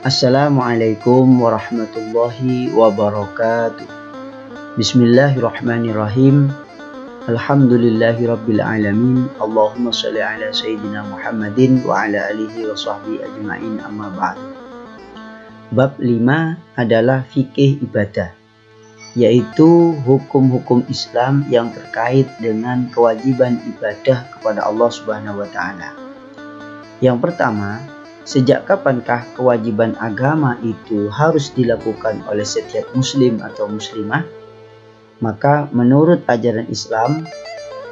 Assalamualaikum warahmatullahi wabarakatuh. Bismillahirrahmanirrahim. Alhamdulillahirabbil alamin. Allahumma shalli ala sayyidina Muhammadin wa ala alihi wa sahbihi ajma'in, amma ba'd. Bab 5 adalah fikih ibadah, yaitu hukum-hukum Islam yang terkait dengan kewajiban ibadah kepada Allah Subhanahu wa taala. Yang pertama, sejak kapankah kewajiban agama itu harus dilakukan oleh setiap muslim atau muslimah? Maka menurut ajaran Islam,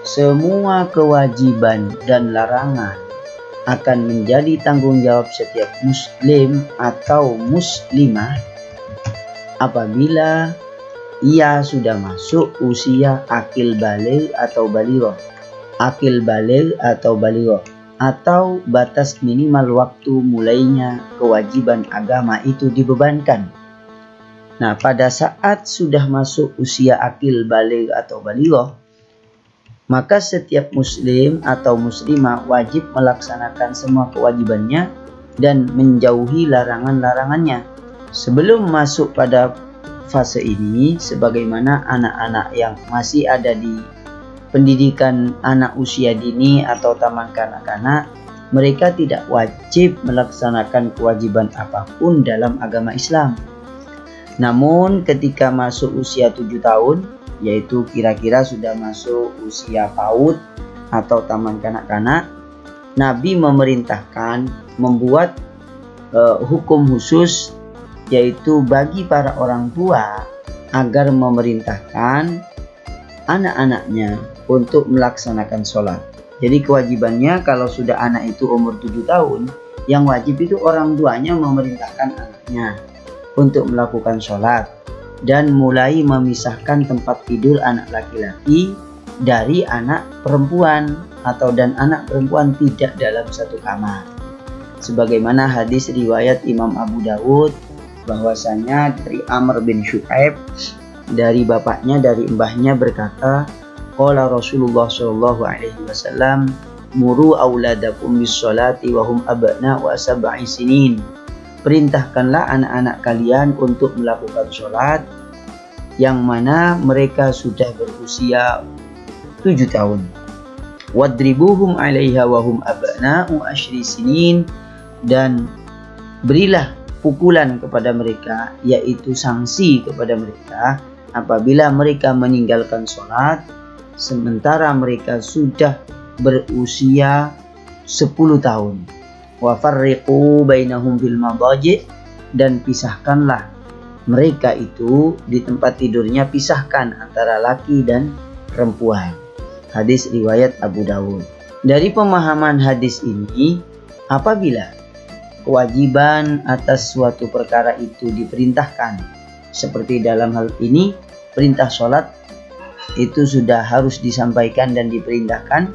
semua kewajiban dan larangan akan menjadi tanggung jawab setiap muslim atau muslimah apabila ia sudah masuk usia akil baligh atau balighoh. Akil baligh atau balighoh, atau batas minimal waktu mulainya kewajiban agama itu dibebankan. Nah, pada saat sudah masuk usia akil baligh atau balighoh, maka setiap muslim atau muslimah wajib melaksanakan semua kewajibannya dan menjauhi larangan-larangannya. Sebelum masuk pada fase ini, sebagaimana anak-anak yang masih ada di pendidikan anak usia dini atau taman kanak-kanak, mereka tidak wajib melaksanakan kewajiban apapun dalam agama Islam. Namun ketika masuk usia 7 tahun, yaitu kira-kira sudah masuk usia PAUD atau taman kanak-kanak, Nabi memerintahkan membuat hukum khusus, yaitu bagi para orang tua agar memerintahkan anak-anaknya untuk melaksanakan sholat. Jadi kewajibannya kalau sudah anak itu umur 7 tahun, yang wajib itu orang tuanya memerintahkan anaknya untuk melakukan sholat dan mulai memisahkan tempat tidur anak laki-laki dari anak perempuan, dan anak perempuan tidak dalam satu kamar. Sebagaimana hadis riwayat Imam Abu Dawud bahwasanya dari Amr bin Shu'aib, dari bapaknya, dari mbahnya berkata, qala Rasulullah sallallahu alaihi wasallam, muru auladakum bis sholati wa hum abna wa sab'i sinin. Perintahkanlah anak-anak kalian untuk melakukan sholat yang mana mereka sudah berusia 7 tahun. Wadribuhum 'alaiha wa hum abna'u 10 sinin, dan berilah pukulan kepada mereka, yaitu sanksi kepada mereka apabila mereka meninggalkan sholat sementara mereka sudah berusia 10 tahun. Wa farriqu bainahum fil madaji', dan pisahkanlah mereka itu di tempat tidurnya, pisahkan antara laki dan perempuan. Hadis riwayat Abu Dawud. Dari pemahaman hadis ini, apabila kewajiban atas suatu perkara itu diperintahkan, seperti dalam hal ini perintah sholat itu sudah harus disampaikan dan diperintahkan,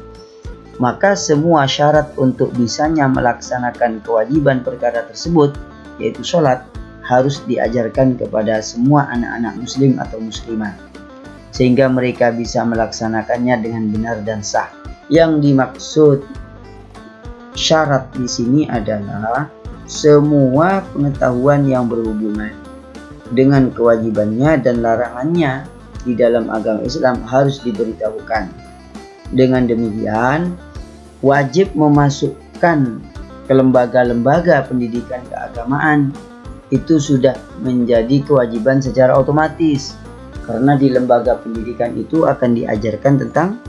maka semua syarat untuk bisanya melaksanakan kewajiban perkara tersebut, yaitu sholat, harus diajarkan kepada semua anak-anak muslim atau muslimah, sehingga mereka bisa melaksanakannya dengan benar dan sah. Yang dimaksud syarat di sini adalah semua pengetahuan yang berhubungan dengan kewajibannya dan larangannya di dalam agama Islam harus diberitahukan. Dengan demikian, wajib memasukkan ke lembaga-lembaga pendidikan keagamaan itu sudah menjadi kewajiban secara otomatis, karena di lembaga pendidikan itu akan diajarkan tentang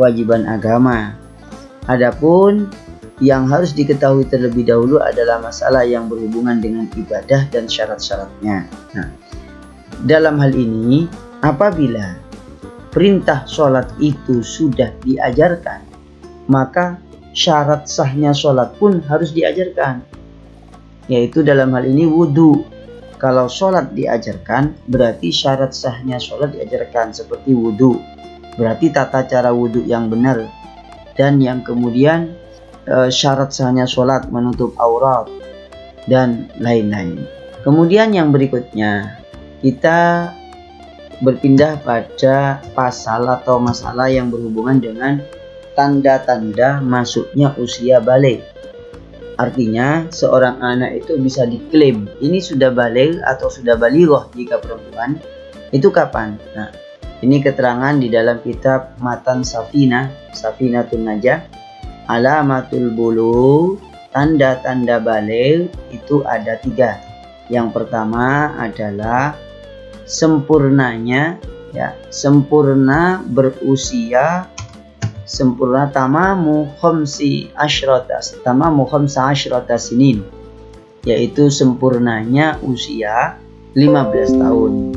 kewajiban agama. Adapun yang harus diketahui terlebih dahulu adalah masalah yang berhubungan dengan ibadah dan syarat-syaratnya. Nah, dalam hal ini, apabila perintah sholat itu sudah diajarkan, maka syarat sahnya sholat pun harus diajarkan, yaitu dalam hal ini wudhu. Kalau sholat diajarkan, berarti syarat sahnya sholat diajarkan, seperti wudhu, berarti tata cara wudhu yang benar, dan yang kemudian syarat sahnya sholat menutup aurat, dan lain-lain. Kemudian yang berikutnya, kita berpindah pada pasal atau masalah yang berhubungan dengan tanda-tanda masuknya usia balik. Artinya seorang anak itu bisa diklaim ini sudah baligh atau sudah balighah jika perempuan itu kapan? Nah, ini keterangan di dalam kitab Matan Safinatun Najah. Alamatul bulugh, tanda-tanda baligh itu ada 3. Yang pertama adalah sempurnanya, ya, sempurna berusia, sempurna tamamu khamsa asyrata sinin, yaitu sempurnanya usia 15 tahun.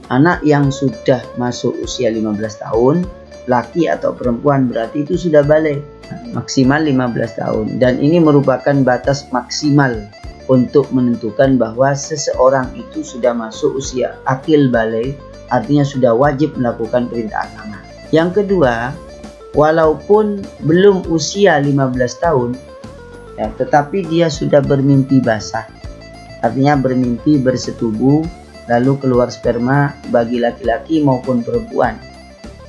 Anak yang sudah masuk usia 15 tahun, laki atau perempuan, berarti itu sudah baligh, maksimal 15 tahun. Dan ini merupakan batas maksimal untuk menentukan bahwa seseorang itu sudah masuk usia akil baligh, artinya sudah wajib melakukan perintah agama. Yang kedua, walaupun belum usia 15 tahun, ya, tetapi dia sudah bermimpi basah, artinya bermimpi bersetubuh, lalu keluar sperma bagi laki-laki maupun perempuan.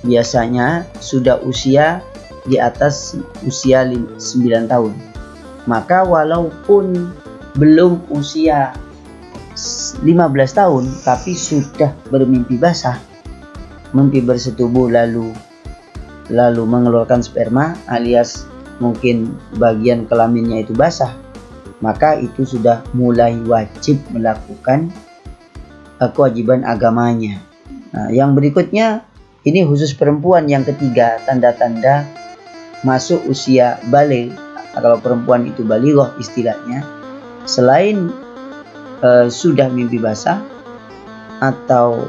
Biasanya sudah usia di atas usia 9 tahun. Maka walaupun belum usia 15 tahun, tapi sudah bermimpi basah, mimpi bersetubuh lalu mengeluarkan sperma alias mungkin bagian kelaminnya itu basah, maka itu sudah mulai wajib melakukan kewajiban agamanya. Nah, yang berikutnya ini khusus perempuan. Yang ketiga, tanda-tanda masuk usia baligh. Kalau perempuan itu balighah istilahnya, selain sudah mimpi basah atau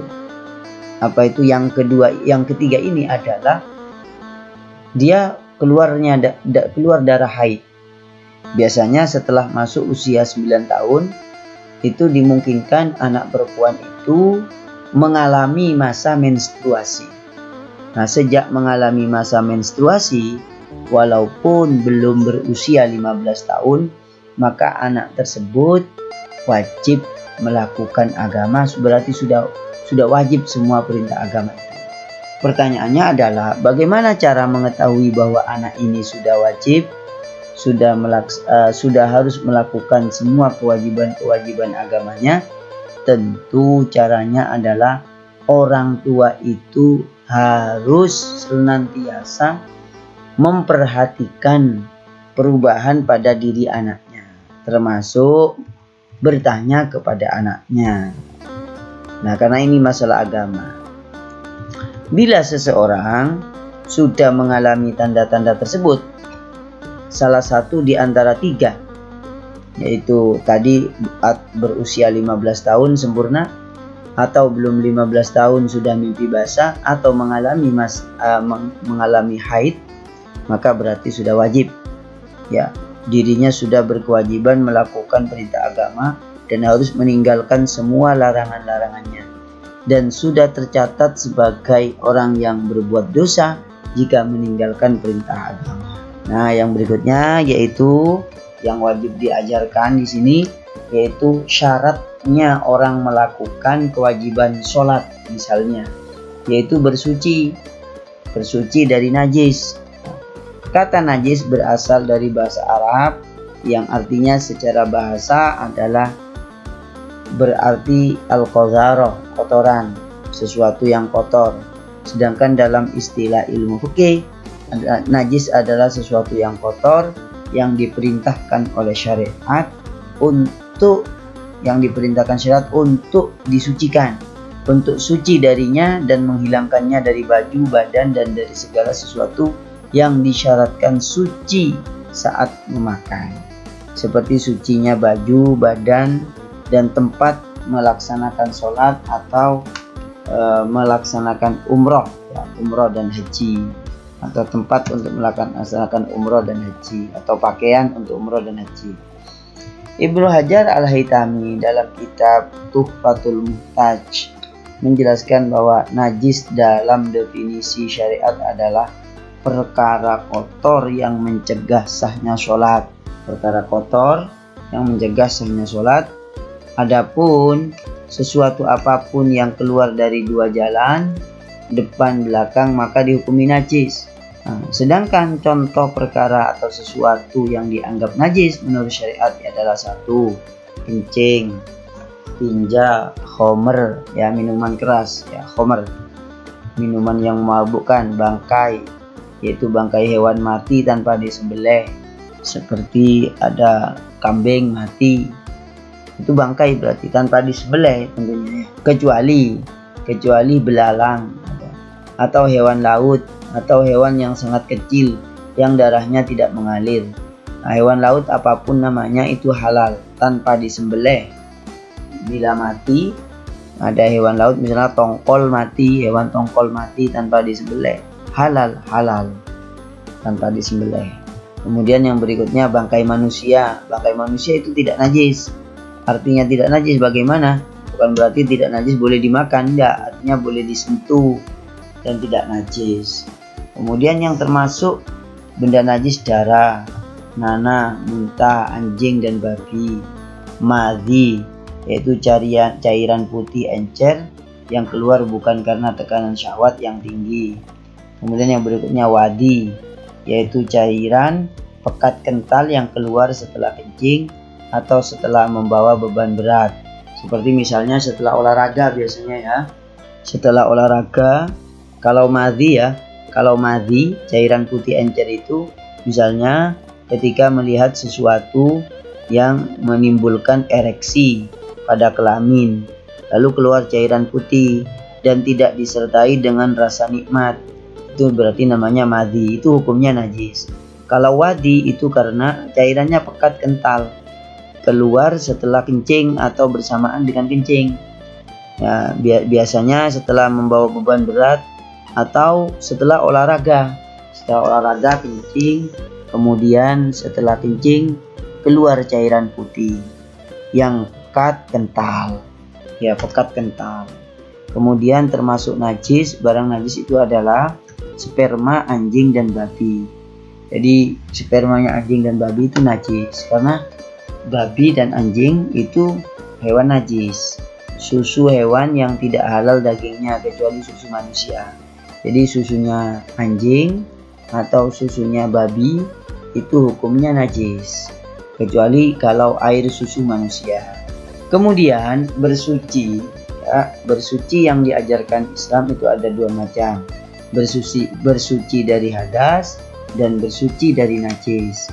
yang ketiga ini adalah dia keluar darah haid. Biasanya setelah masuk usia 9 tahun itu dimungkinkan anak perempuan itu mengalami masa menstruasi. Nah, sejak mengalami masa menstruasi, walaupun belum berusia 15 tahun, maka anak tersebut wajib melakukan agama, berarti sudah wajib semua perintah agama itu. Pertanyaannya adalah bagaimana cara mengetahui bahwa anak ini sudah wajib, sudah harus melakukan semua kewajiban agamanya? Tentu caranya adalah orang tua itu harus senantiasa memperhatikan perubahan pada diri anaknya, termasuk bertanya kepada anaknya. Nah, karena ini masalah agama. Bila seseorang sudah mengalami tanda-tanda tersebut, salah satu di antara 3, yaitu tadi berusia 15 tahun sempurna, atau belum 15 tahun sudah mimpi basah, atau mengalami haid, maka berarti sudah wajib, ya, dirinya sudah berkewajiban melakukan perintah agama dan harus meninggalkan semua larangan-larangannya, dan sudah tercatat sebagai orang yang berbuat dosa jika meninggalkan perintah agama. Nah, yang berikutnya yaitu yang wajib diajarkan di sini, yaitu syaratnya orang melakukan kewajiban sholat, misalnya, yaitu bersuci dari najis. Kata najis berasal dari bahasa Arab yang artinya secara bahasa adalah berarti al-qadharah, kotoran, sesuatu yang kotor. Sedangkan dalam istilah ilmu fikih, najis adalah sesuatu yang kotor yang diperintahkan oleh syariat untuk disucikan, untuk suci darinya dan menghilangkannya dari baju, badan, dan dari segala sesuatu yang disyaratkan suci saat memakai, seperti sucinya baju, badan, dan tempat melaksanakan sholat atau melaksanakan umroh dan haji, atau tempat untuk melaksanakan umroh dan haji, atau pakaian untuk umroh dan haji. Ibnu Hajar Al-Haytami dalam kitab Tuhfatul Muhtaj menjelaskan bahwa najis dalam definisi syariat adalah perkara kotor yang mencegah sahnya sholat. Perkara kotor yang mencegah sahnya sholat. Adapun sesuatu apapun yang keluar dari 2 jalan, depan belakang, maka dihukumi najis. Sedangkan contoh perkara atau sesuatu yang dianggap najis menurut syariat adalah 1. Kencing, tinja, khomer, ya minuman keras, ya khomer, minuman yang memabukkan, bangkai, yaitu bangkai hewan mati tanpa disembelih, seperti ada kambing mati, itu bangkai berarti tanpa disembelih tentunya, kecuali belalang atau hewan laut atau hewan yang sangat kecil yang darahnya tidak mengalir. Hewan laut apapun namanya itu halal tanpa disembelih. Bila mati, ada hewan laut misalnya tongkol mati, hewan tongkol mati tanpa disembelih, halal tanpa disembelih. Kemudian yang berikutnya bangkai manusia. Bangkai manusia itu tidak najis. Artinya tidak najis bagaimana? Bukan berarti tidak najis boleh dimakan, enggak, artinya boleh disentuh dan tidak najis. Kemudian yang termasuk benda najis darah, nanah, muntah, anjing dan babi. Madhi, yaitu cairan putih encer yang keluar bukan karena tekanan syahwat yang tinggi. Kemudian yang berikutnya wadi, yaitu cairan pekat kental yang keluar setelah kencing atau setelah membawa beban berat. Seperti misalnya setelah olahraga biasanya ya. Setelah olahraga, kalau madhi cairan putih encer itu misalnya ketika melihat sesuatu yang menimbulkan ereksi pada kelamin, lalu keluar cairan putih dan tidak disertai dengan rasa nikmat, itu berarti namanya madhi, itu hukumnya najis. Kalau wadi itu karena cairannya pekat kental, keluar setelah kencing atau bersamaan dengan kencing. Ya, biasanya setelah membawa beban berat atau setelah olahraga. Setelah olahraga kencing, kemudian setelah kencing keluar cairan putih yang pekat kental. Ya, pekat kental. Kemudian termasuk najis, barang najis itu adalah sperma anjing dan babi. Jadi spermanya anjing dan babi itu najis karena babi dan anjing itu hewan najis. Susu hewan yang tidak halal dagingnya kecuali susu manusia. Jadi susunya anjing atau susunya babi itu hukumnya najis, kecuali kalau air susu manusia. Kemudian bersuci, ya, bersuci yang diajarkan Islam itu ada 2 macam. Bersuci dari hadas dan bersuci dari najis.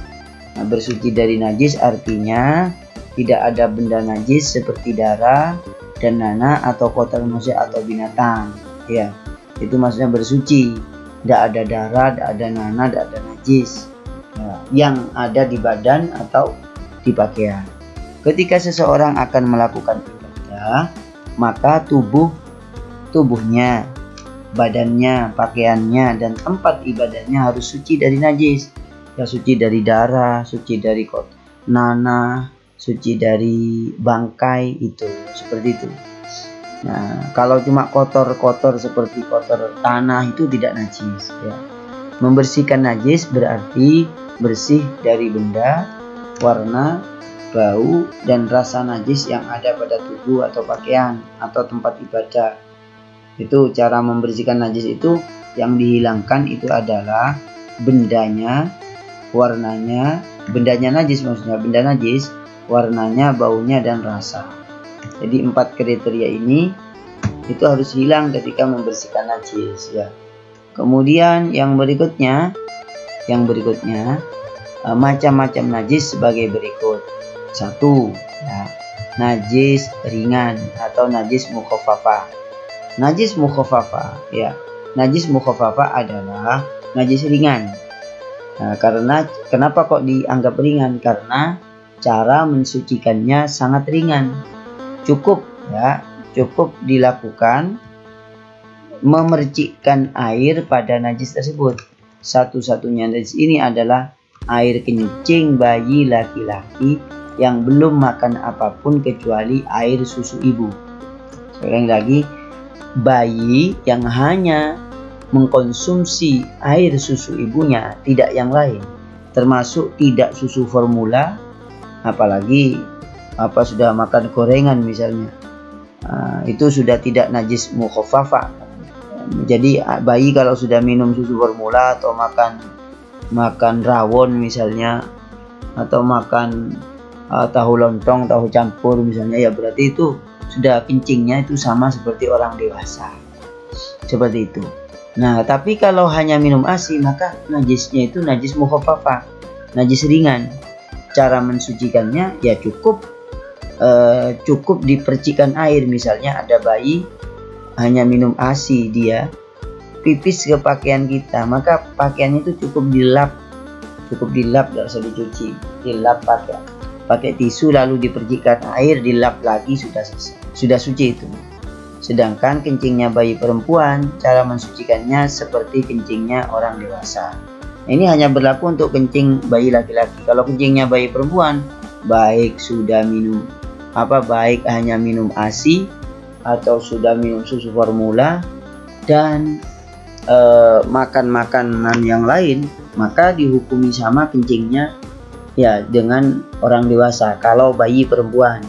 Nah, bersuci dari najis artinya tidak ada benda najis seperti darah dan nanah atau kotoran manusia atau binatang. Ya, itu maksudnya bersuci. Tidak ada darah, tidak ada nanah, tidak ada najis yang ada di badan atau di pakaian. Ketika seseorang akan melakukan ibadah, maka tubuhnya, badannya, pakaiannya, dan tempat ibadahnya harus suci dari najis. Ya, suci dari darah, suci dari nanah, suci dari bangkai, itu seperti itu. Nah, kalau cuma kotor-kotor seperti kotor tanah itu tidak najis, ya. Membersihkan najis berarti bersih dari benda, warna, bau, dan rasa najis yang ada pada tubuh atau pakaian atau tempat ibadah. Itu cara membersihkan najis itu, yang dihilangkan itu adalah bendanya, warnanya, bendanya najis maksudnya, benda najis, warnanya, baunya, dan rasa. Jadi 4 kriteria ini itu harus hilang ketika membersihkan najis, ya. Kemudian yang berikutnya macam-macam najis sebagai berikut. 1, ya, najis ringan atau najis mukhafafah. Najis mukhafafah, ya. Najis mukhafafah adalah najis ringan. Nah, kenapa kok dianggap ringan? Karena cara mensucikannya sangat ringan. Cukup dilakukan memercikkan air pada najis tersebut. Satu-satunya najis ini adalah air kencing bayi laki-laki yang belum makan apapun kecuali air susu ibu. Sekali lagi, bayi yang hanya mengkonsumsi air susu ibunya, tidak yang lain, termasuk tidak susu formula, apalagi sudah makan gorengan misalnya, itu sudah tidak najis mukhafafah, Jadi bayi kalau sudah minum susu formula atau makan rawon misalnya, atau makan tahu lontong, tahu campur misalnya, ya berarti itu sudah kencingnya itu sama seperti orang dewasa. Seperti itu. Nah, tapi kalau hanya minum ASI, maka najisnya itu najis mukhaffafah, najis ringan. Cara mensucikannya ya cukup dipercikan air. Misalnya ada bayi hanya minum ASI, dia pipis ke pakaian kita, maka pakaiannya itu cukup dilap, tidak usah dicuci, dilap pakai tisu lalu dipercikan air, dilap lagi, sudah selesai, sudah suci itu. Sedangkan kencingnya bayi perempuan, cara mensucikannya seperti kencingnya orang dewasa. Ini hanya berlaku untuk kencing bayi laki-laki. Kalau kencingnya bayi perempuan, baik sudah minum baik hanya minum ASI atau sudah minum susu formula dan makan makanan yang lain, maka dihukumi sama kencingnya ya dengan orang dewasa. Kalau bayi perempuan,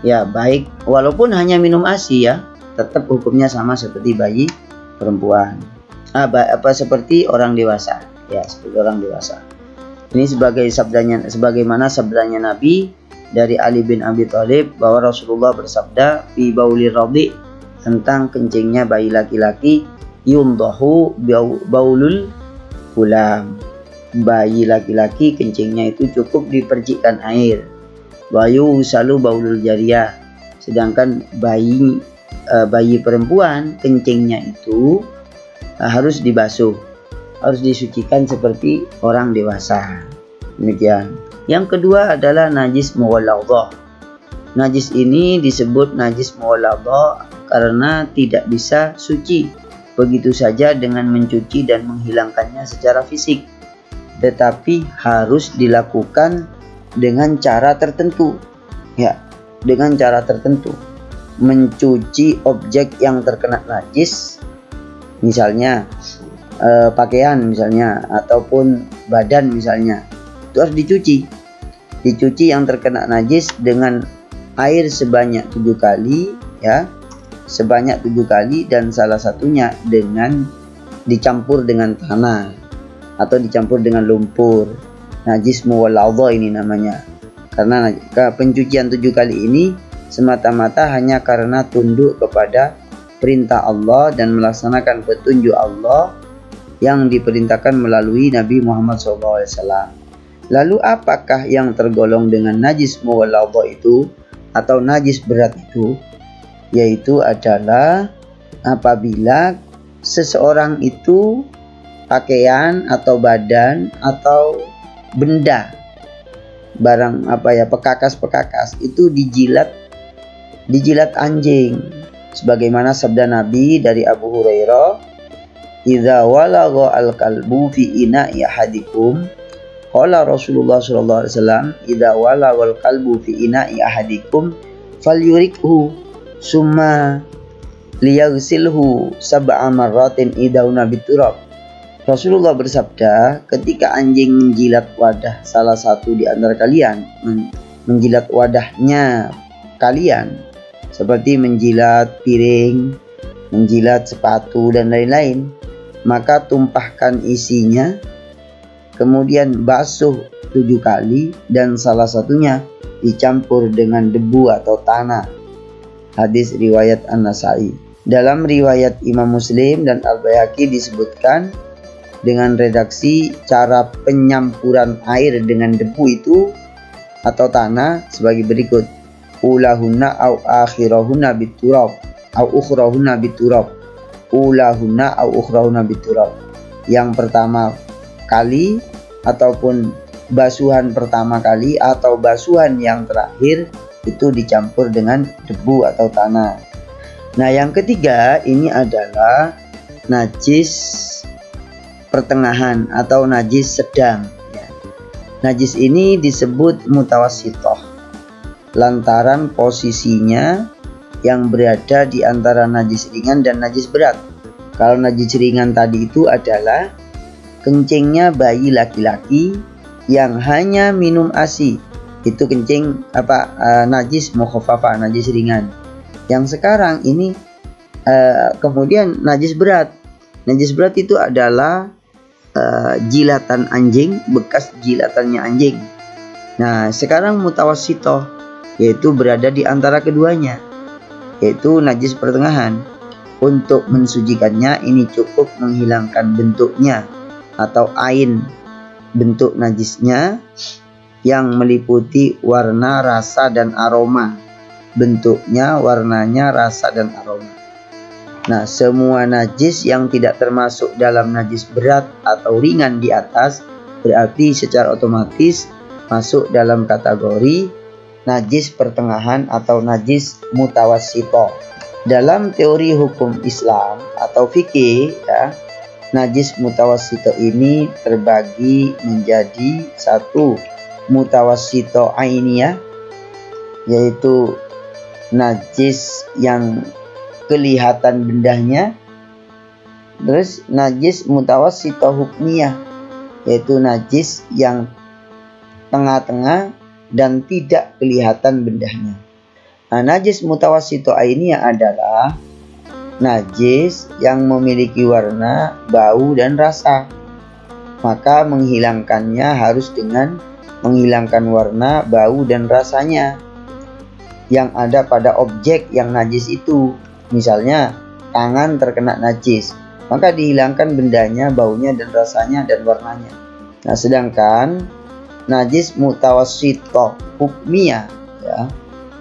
ya baik walaupun hanya minum ASI ya, tetap hukumnya sama seperti bayi perempuan. Seperti orang dewasa, ya seperti orang dewasa. Ini sebagaimana sabdanya Nabi dari Ali bin Abi Thalib bahwa Rasulullah bersabda fi baulir radhi, tentang kencingnya bayi laki-laki, yumdahu baulul gulam, bayi laki-laki kencingnya itu cukup dipercikkan air. Wayu salu baulul jariyah, sedangkan bayi perempuan kencingnya itu harus dibasuh, harus disucikan seperti orang dewasa. Demikian. Yang kedua adalah najis mughalladzah. Najis ini disebut najis mughalladzah karena tidak bisa suci begitu saja dengan mencuci dan menghilangkannya secara fisik, tetapi harus dilakukan dengan cara tertentu. Ya, dengan cara tertentu. Mencuci objek yang terkena najis, misalnya pakaian misalnya, ataupun badan misalnya, itu harus dicuci yang terkena najis dengan air sebanyak 7 kali, ya, sebanyak 7 kali, dan salah satunya dengan dicampur dengan tanah atau dicampur dengan lumpur. Najis mughalladzah ini namanya, karena pencucian 7 kali ini semata-mata hanya karena tunduk kepada perintah Allah dan melaksanakan petunjuk Allah yang diperintahkan melalui Nabi Muhammad SAW. Lalu apakah yang tergolong dengan najis mughalladzah itu atau najis berat itu? Yaitu adalah apabila seseorang itu pakaian atau badan atau benda, barang pekakas itu dijilat anjing, sebagaimana sabda Nabi dari Abu Hurairah, idza walagha al-kalbu fi ina'i ahadikum, qala Rasulullah sallallahu alaihi wasallam, idza walagal qalbu fi ina'i ahadikum falyurikhu summa liyaghsilhu sab'a marratin idauna biturab. Rasulullah bersabda, ketika anjing menjilat wadah salah satu di antara kalian, menjilat wadahnya kalian, seperti menjilat piring, menjilat sepatu dan lain-lain, maka tumpahkan isinya, kemudian basuh 7 kali, dan salah satunya dicampur dengan debu atau tanah. Hadis riwayat An-Nasa'i. Dalam riwayat Imam Muslim dan Al-Baihaqi disebutkan dengan redaksi cara penyampuran air dengan debu itu atau tanah sebagai berikut: ulahunna au akhirahunna biturab au ukhrahunna biturab. Ulahunna au ukhrahunna biturab. Yang pertama kali ataupun basuhan pertama kali atau basuhan yang terakhir itu dicampur dengan debu atau tanah. Nah, yang ketiga ini adalah najis pertengahan atau najis sedang, ya. Najis ini disebut mutawassithah lantaran posisinya yang berada di antara najis ringan dan najis berat. Kalau najis ringan tadi itu adalah kencingnya bayi laki-laki yang hanya minum ASI, itu kencing najis mukhaffafah, najis ringan. Yang sekarang ini Kemudian najis berat. Najis berat itu adalah jilatan anjing, bekas jilatannya anjing. Nah, sekarang mutawassithah, yaitu berada di antara keduanya, yaitu najis pertengahan. Untuk mensucikannya ini cukup menghilangkan bentuknya atau ain bentuk najisnya yang meliputi warna, rasa, dan aroma. Bentuknya, warnanya, rasa, dan aroma. Nah, semua najis yang tidak termasuk dalam najis berat atau ringan di atas berarti secara otomatis masuk dalam kategori najis pertengahan atau najis mutawassithah. Dalam teori hukum Islam atau fikih, ya, najis mutawassithah ini terbagi menjadi satu, mutawassithah ainiyah, yaitu najis yang kelihatan bendahnya. Terus najis mutawassithah hukmiyah, yaitu najis yang tengah-tengah dan tidak kelihatan bendahnya. Nah, najis mutawassithah ainiyah adalah najis yang memiliki warna, bau, dan rasa. Maka menghilangkannya harus dengan menghilangkan warna, bau, dan rasanya yang ada pada objek yang najis itu. Misalnya tangan terkena najis, maka dihilangkan bendanya, baunya, dan rasanya, dan warnanya. Nah, sedangkan najis mutawassithah hukmiyah, ya,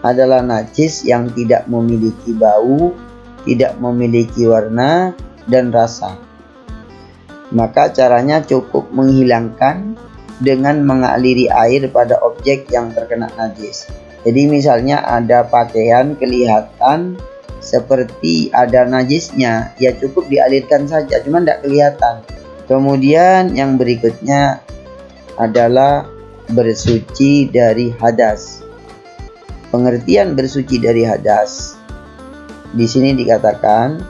adalah najis yang tidak memiliki bau, tidak memiliki warna, dan rasa. Maka caranya cukup menghilangkan dengan mengaliri air pada objek yang terkena najis. Jadi misalnya ada pakaian kelihatan seperti ada najisnya, ya cukup dialirkan saja, cuma tidak kelihatan. Kemudian yang berikutnya adalah bersuci dari hadas. Pengertian bersuci dari hadas di sini dikatakan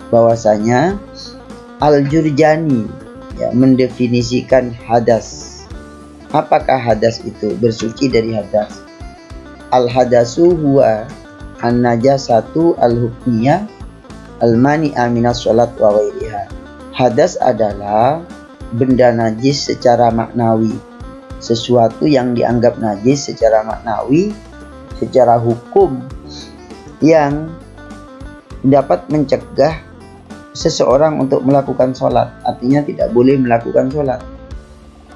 bahwasanya Al-Jurjani, ya, mendefinisikan hadas. Apakah hadas itu? Bersuci dari hadas. Al-hadasu huwa an-najasatu al-hukmiyah al-mani'a minas sholat wa ghairiha. Hadas adalah benda najis secara maknawi, sesuatu yang dianggap najis secara maknawi, secara hukum, yang dapat mencegah seseorang untuk melakukan sholat. Artinya tidak boleh melakukan sholat.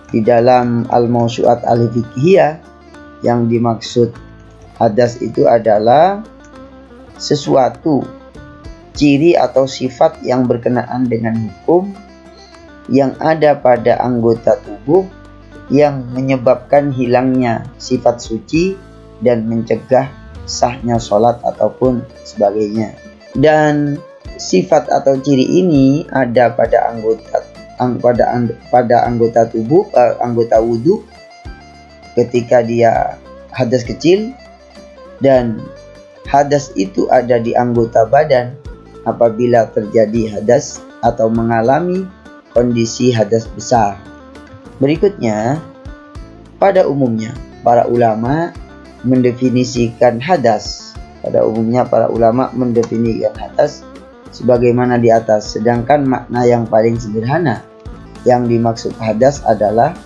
Di dalam Al-Mawsu'at Al-Fiqhiyah, yang dimaksud hadas itu adalah sesuatu, ciri atau sifat yang berkenaan dengan hukum yang ada pada anggota tubuh yang menyebabkan hilangnya sifat suci dan mencegah sahnya sholat ataupun sebagainya. Dan sifat atau ciri ini ada pada anggota tubuh, anggota wudhu ketika dia hadas kecil, dan hadas itu ada di anggota badan apabila terjadi hadas atau mengalami kondisi hadas besar. Berikutnya, pada umumnya para ulama mendefinisikan hadas. Pada umumnya para ulama mendefinisikan hadas sebagaimana di atas. Sedangkan makna yang paling sederhana yang dimaksud hadas adalah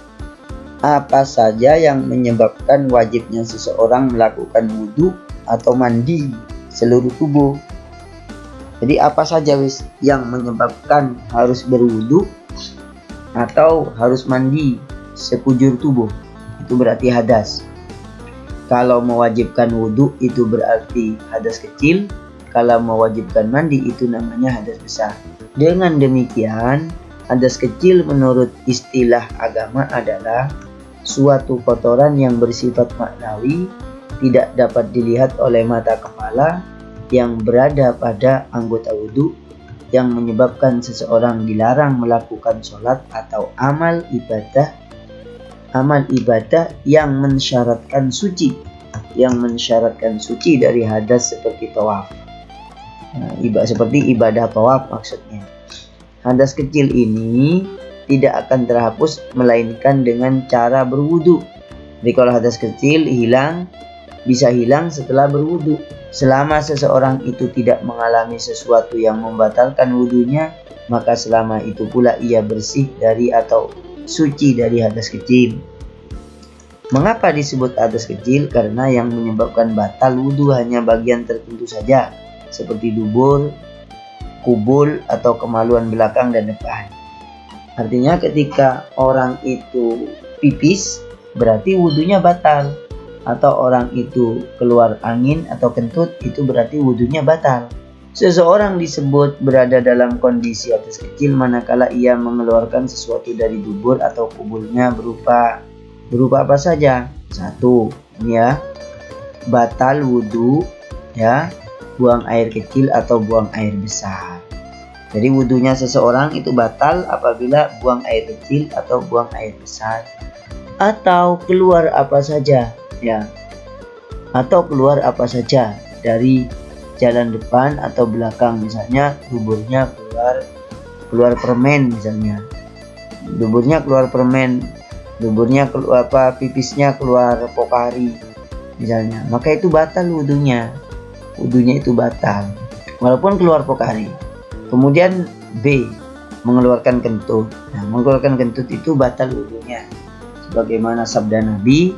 apa saja yang menyebabkan wajibnya seseorang melakukan wudhu atau mandi seluruh tubuh. Jadi apa saja yang menyebabkan harus berwudhu atau harus mandi sekujur tubuh, itu berarti hadas. Kalau mewajibkan wudhu itu berarti hadas kecil. Kalau mewajibkan mandi itu namanya hadas besar. Dengan demikian, hadas kecil menurut istilah agama adalah suatu kotoran yang bersifat maknawi, tidak dapat dilihat oleh mata kepala, yang berada pada anggota wudhu, yang menyebabkan seseorang dilarang melakukan sholat atau amal ibadah yang mensyaratkan suci dari hadas seperti tawaf. Seperti ibadah tawaf maksudnya. Hadas kecil ini tidak akan terhapus melainkan dengan cara berwudu. Jadi kalau hadas kecil hilang bisa hilang setelah berwudu. Selama seseorang itu tidak mengalami sesuatu yang membatalkan wudunya, maka selama itu pula ia bersih dari atau suci dari hadas kecil. Mengapa disebut hadas kecil? Karena yang menyebabkan batal wudu hanya bagian tertentu saja, seperti dubur, kubul, atau kemaluan belakang dan depan. Artinya ketika orang itu pipis, berarti wudunya batal. Atau orang itu keluar angin atau kentut, itu berarti wudunya batal. Seseorang disebut berada dalam kondisi hadas kecil manakala ia mengeluarkan sesuatu dari dubur atau kubulnya berupa apa saja. Satu, ini ya, batal wudu, ya, buang air kecil atau buang air besar. Jadi wudunya seseorang itu batal apabila buang air kecil atau buang air besar, atau keluar apa saja, ya, atau keluar apa saja dari jalan depan atau belakang. Misalnya duburnya keluar permen, misalnya duburnya keluar permen, duburnya keluar pipisnya keluar pokari misalnya, maka itu batal wudunya itu batal walaupun keluar pokari. Kemudian B, mengeluarkan kentut. Nah, mengeluarkan kentut itu batal wudunya, sebagaimana sabda Nabi,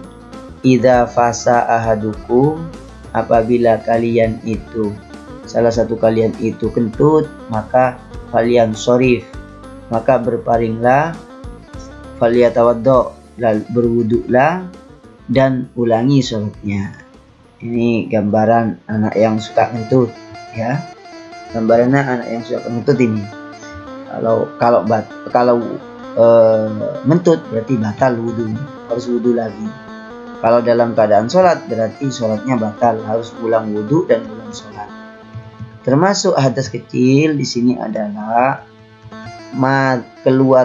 idza fasa ahadukum, apabila kalian itu, salah satu kalian itu kentut, maka kalian sorif, maka berparinglah, faliyatawaddo, berwuduklah dan ulangi sholatnya. Ini gambaran anak yang suka kentut, ya, gambarannya anak yang suka kentut ini. Kalau mentut berarti batal wudu, harus wudu lagi. Kalau dalam keadaan sholat berarti sholatnya batal, harus ulang wudu dan ulang sholat. Termasuk hadas kecil di sini adalah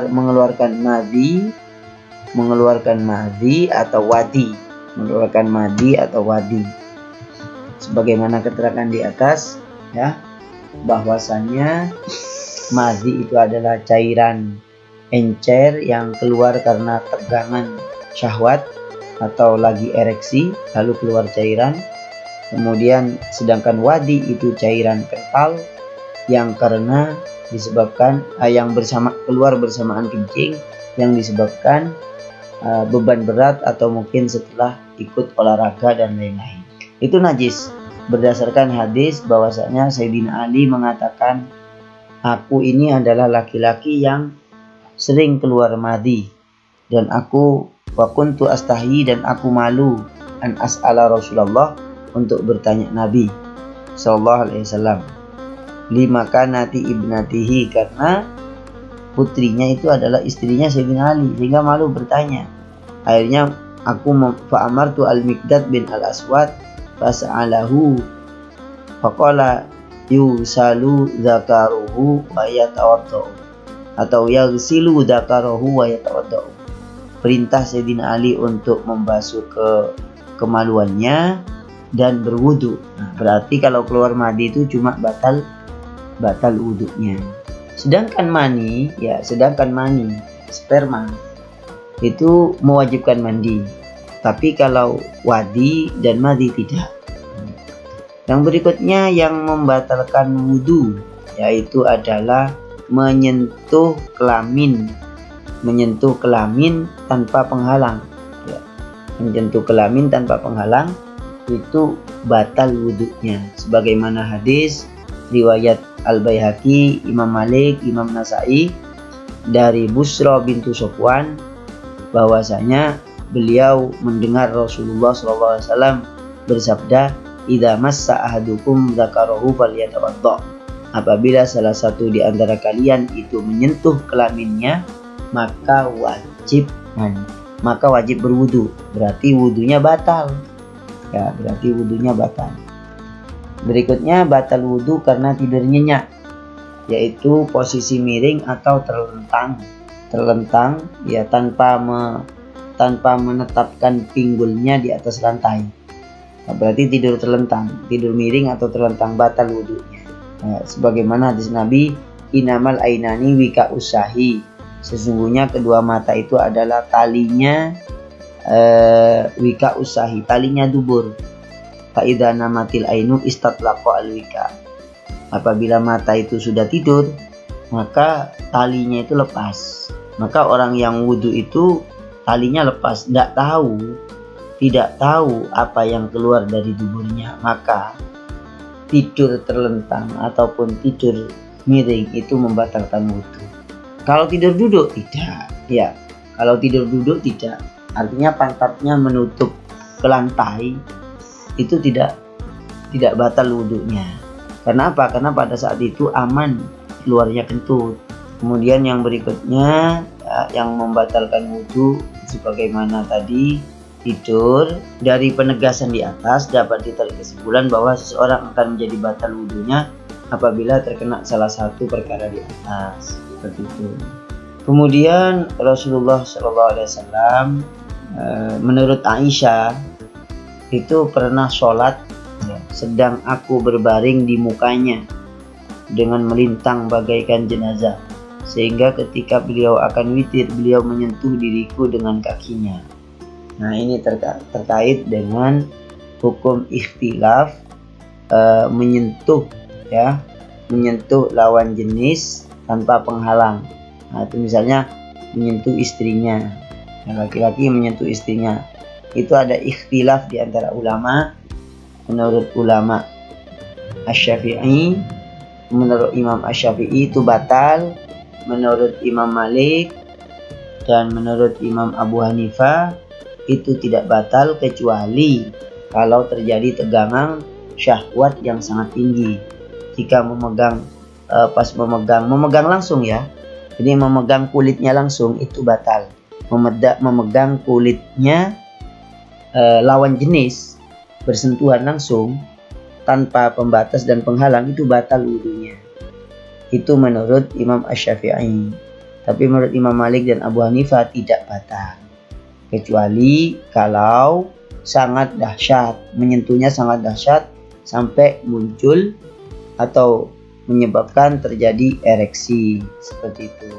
mengeluarkan madhi atau wadi, sebagaimana keterangan di atas, ya, bahwasannya madhi itu adalah cairan encer yang keluar karena tegangan syahwat atau lagi ereksi lalu keluar cairan. Kemudian sedangkan wadi itu cairan kental yang karena disebabkan keluar bersamaan kencing yang disebabkan beban berat atau mungkin setelah ikut olahraga dan lain-lain. Itu najis berdasarkan hadis bahwasanya Sayyidina Ali mengatakan, aku ini adalah laki-laki yang sering keluar madhi, dan aku wa kuntu astahi, dan aku malu an as'ala Rasulullah, untuk bertanya Nabi sallallahu alaihi wasallam, lima kanati ibnatihi, karena putrinya itu adalah istrinya Sayyidina Ali, sehingga malu bertanya. Akhirnya aku fa'amartu al-Miqdad bin al-Aswad fas'alahu faqala yusalu dzakaruhu wa yatawaddau, atau yaghsilu dzakaruhu wa yatawaddau. Perintah Sayyidina Ali untuk membasuh kemaluannya dan berwudu. Nah, berarti kalau keluar madi itu cuma batal wudunya. Sedangkan mani, sperma itu mewajibkan mandi. Tapi kalau wadi dan madi tidak. Yang berikutnya yang membatalkan wudu yaitu adalah menyentuh kelamin tanpa penghalang. Ya, menyentuh kelamin tanpa penghalang itu batal wudunya, sebagaimana hadis riwayat Al-Baihaqi, Imam Malik, Imam Nasai dari Busra bintu Sofwan, bahwasanya beliau mendengar Rasulullah SAW bersabda, idza massa ahadukum dzakarahu falyatawadda, apabila salah satu di antara kalian itu menyentuh kelaminnya maka wajib berwudu, berarti wudunya batal. Ya, berarti wudunya batal. Berikutnya batal wudu karena tidur nyenyak, yaitu posisi miring atau terlentang ya, tanpa menetapkan pinggulnya di atas lantai. Nah, berarti tidur terlentang, tidur miring atau terlentang, batal wudunya. Nah, sebagaimana hadis Nabi, inamal ainani wika usahi, sesungguhnya kedua mata itu adalah talinya wika usahi, talinya dubur. Faidza namatil ainu istatlaqa alwika. Apabila mata itu sudah tidur, maka talinya itu lepas. Maka orang yang wudhu itu talinya lepas, tidak tahu apa yang keluar dari tubuhnya. Maka tidur terlentang ataupun tidur miring itu membatalkan wudhu. Kalau tidur duduk tidak, ya. Kalau tidur duduk tidak, artinya pantatnya menutup ke lantai, itu tidak batal wudhunya. Karena apa? Karena pada saat itu aman keluarnya kentut. Kemudian yang berikutnya yang membatalkan wudhu sebagaimana tadi tidur. Dari penegasan di atas dapat ditarik kesimpulan bahwa seseorang akan menjadi batal wudhunya apabila terkena salah satu perkara di atas, seperti itu. Kemudian Rasulullah SAW menurut Aisyah itu pernah sholat sedang aku berbaring di mukanya dengan melintang bagaikan jenazah, sehingga ketika beliau akan witir beliau menyentuh diriku dengan kakinya. Nah, ini terkait dengan hukum ikhtilaf menyentuh lawan jenis tanpa penghalang. Nah, itu misalnya menyentuh istrinya, laki-laki menyentuh istrinya, itu ada ikhtilaf di antara ulama. Menurut ulama Asy-Syafi'i, menurut Imam Asy-Syafi'i itu batal. Menurut Imam Malik dan menurut Imam Abu Hanifah itu tidak batal kecuali kalau terjadi tegangan syahwat yang sangat tinggi. Jika memegang memegang langsung ya, jadi memegang kulitnya langsung itu batal. Memegang kulitnya lawan jenis, bersentuhan langsung tanpa pembatas dan penghalang itu batal wudhunya. Itu menurut Imam Asy-Syafi'i. Tapi menurut Imam Malik dan Abu Hanifah tidak batal, kecuali kalau sangat dahsyat, menyentuhnya sangat dahsyat sampai muncul atau menyebabkan terjadi ereksi, seperti itu.